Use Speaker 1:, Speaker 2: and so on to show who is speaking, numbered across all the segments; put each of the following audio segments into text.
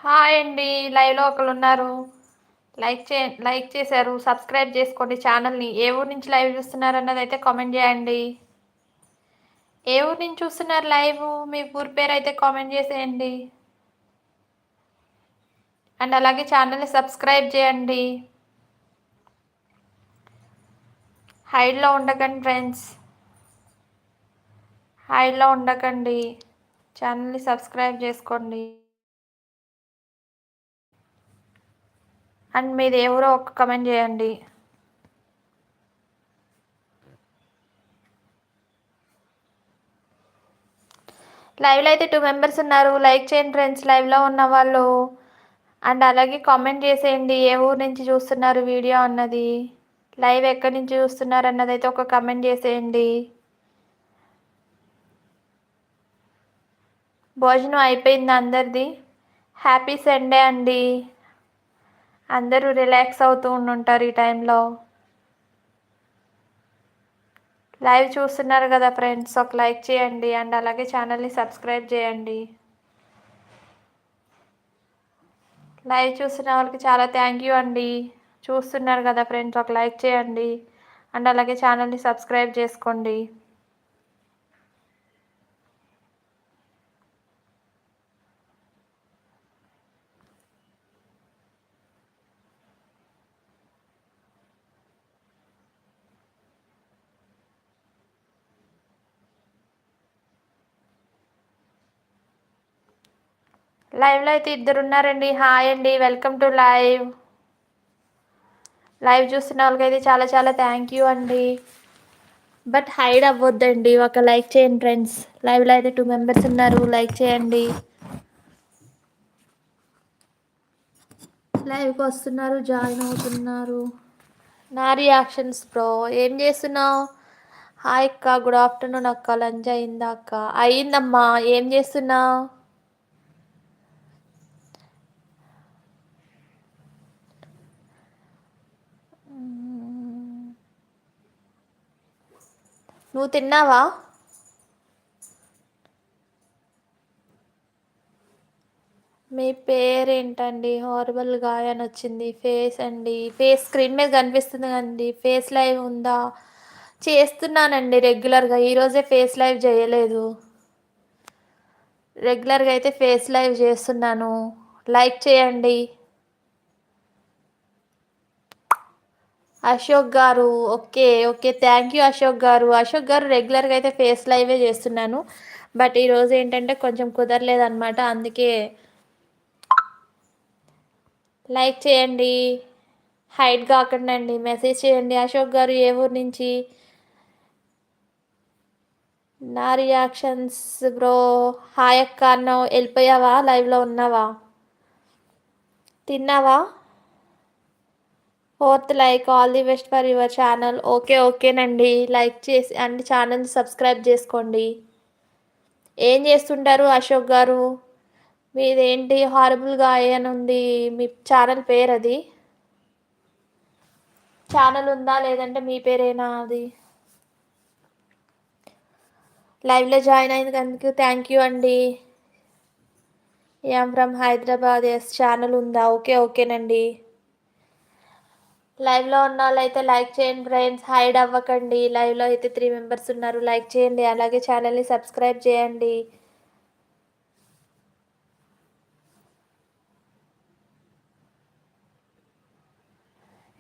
Speaker 1: Hi అండి. లైవ్లో ఒకరు ఉన్నారు. లైక్ చేశారు. సబ్స్క్రైబ్ చేసుకోండి ఛానల్ని. ఏ ఊరు నుంచి లైవ్ చూస్తున్నారు అన్నది అయితే కామెంట్ చేయండి. ఏ ఊరు నుంచి చూస్తున్నారు లైవ్? మీ ఊరి పేరు అయితే కామెంట్ చేసేయండి. అండ్ అలాగే ఛానల్ని సబ్స్క్రైబ్ చేయండి. హైడ్లో ఉండకండి ఫ్రెండ్స్. హైడ్లో ఉండకండి. ఛానల్ని సబ్స్క్రైబ్ చేసుకోండి. అండ్ మీది ఎవరో ఒక కమెంట్ చేయండి. లైవ్లో అయితే 2 మెంబర్స్ ఉన్నారు. లైక్ చేయండి ఫ్రెండ్స్ లైవ్లో ఉన్న వాళ్ళు. అండ్ అలాగే కామెంట్ చేసేయండి ఏ ఊరు నుంచి చూస్తున్నారు వీడియో అన్నది. లైవ్ ఎక్కడి నుంచి చూస్తున్నారు అన్నది అయితే ఒక కమెంట్ చేసేయండి. భోజనం అయిపోయింది అందరిది. హ్యాపీ సండే అండి. అందరూ రిలాక్స్ అవుతూ ఉండుంటారు ఈ టైంలో. లైవ్ చూస్తున్నారు కదా ఫ్రెండ్స్, ఒక లైక్ చేయండి. అండ్ అలాగే ఛానల్ని సబ్స్క్రైబ్ చేయండి. లైవ్ చూస్తున్న వాళ్ళకి చాలా థ్యాంక్ యూ అండి. చూస్తున్నారు కదా ఫ్రెండ్స్, ఒక లైక్ చేయండి. అండ్ అలాగే ఛానల్ని సబ్స్క్రైబ్ చేసుకోండి. లైవ్లో అయితే ఇద్దరు ఉన్నారండి. హాయ్ అండి, వెల్కమ్ టు లైవ్. లైవ్ చూస్తున్న వాళ్ళకైతే చాలా చాలా థ్యాంక్ యూ అండి. బట్ హైడ్ అవ్వద్దండి, ఒక లైక్ చేయండి ఫ్రెండ్స్. లైవ్లో అయితే 2 మెంబర్స్ ఉన్నారు. లైక్ చేయండి. లైవ్కి వస్తున్నారు, జాయిన్ అవుతున్నారు. నా రియాక్షన్స్ బ్రో, ఏం చేస్తున్నావు? హాయ్ అక్క, గుడ్ ఆఫ్టర్నూన్ అక్క. లంచ్ అయిందా అక్క? అయిందమ్మా. ఏం చేస్తున్నావు? నువ్వు తిన్నావా? మీ పేరేంటండి? హారబుల్ గాయ్ అని వచ్చింది. ఫేస్ అండి, ఫేస్ స్క్రీన్ మీద కనిపిస్తుంది కదండి. ఫేస్ లైవ్ ఉందా? చేస్తున్నానండి రెగ్యులర్గా. ఈరోజే ఫేస్ లైవ్ చేయలేదు. రెగ్యులర్గా అయితే ఫేస్ లైవ్ చేస్తున్నాను. లైక్ చేయండి. Ashok garu, okay okay, thank you Ashok garu. Ashok garu, రెగ్యులర్గా అయితే ఫేస్ లైవే చేస్తున్నాను. బట్ ఈరోజు ఏంటంటే కొంచెం కుదరలేదన్నమాట. అందుకే లైక్ చేయండి. హైడ్ కాకుండా అండి, మెసేజ్ చేయండి. అశోక్ గారు ఏ ఊరు నుంచి? నా రియాక్షన్స్ బ్రో, హాయ్ అక్క అన్నావు, వెళ్ళిపోయావా? లైవ్లో ఉన్నావా? తిన్నావా? 4th like, all the best for your channel. Okay ఓకేనండి, లైక్ చేసి అండ్ ఛానల్ సబ్స్క్రైబ్ చేసుకోండి. ఏం చేస్తుంటారు అశోక్ గారు? మీదేంటి హారబుల్గా అని ఉంది మీ ఛానల్ పేరు? అది ఛానల్ ఉందా లేదంటే మీ పేరేనా అది? లైవ్లో జాయిన్ అయినందుకు థ్యాంక్ యూ అండి. I'm from Hyderabad. Yes, channel ఉందా? ఓకే ఓకేనండి. లైవ్లో ఉన్న వాళ్ళు అయితే లైక్ చేయండి ఫ్రెండ్స్, హైడ్ అవ్వకండి. లైవ్లో అయితే 3 మెంబర్స్ ఉన్నారు. లైక్ చేయండి, అలాగే ఛానల్ని సబ్స్క్రైబ్ చేయండి.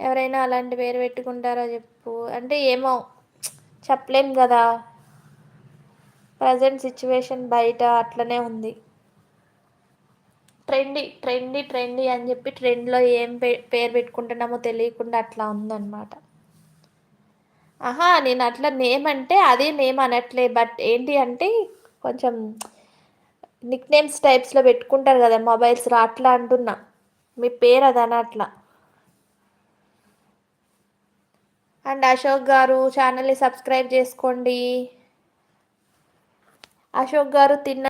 Speaker 1: ఎవరైనా అలాంటి పేరు పెట్టుకుంటారో చెప్పు అంటే ఏమో చెప్పలేం కదా. ప్రజెంట్ సిచ్యువేషన్ బయట అట్లనే ఉంది. ట్రెండీ ట్రెండీ ట్రెండీ అని చెప్పి ట్రెండ్లో ఏం పేరు పెట్టుకుంటున్నామో తెలియకుండా అట్లా ఉందన్నమాట. ఆహా, నేను అట్లా నేమ్ అంటే అదే నేమ్ అనట్లే. బట్ ఏంటి అంటే కొంచెం నిక్ నేమ్స్ టైప్స్లో పెట్టుకుంటారు కదా మొబైల్స్లో, అట్లా అంటున్నా. మీ పేరు అది అనట్లా. అండ్ అశోక్ గారు, ఛానల్ని సబ్స్క్రైబ్ చేసుకోండి. అశోక్ గారు తిన్న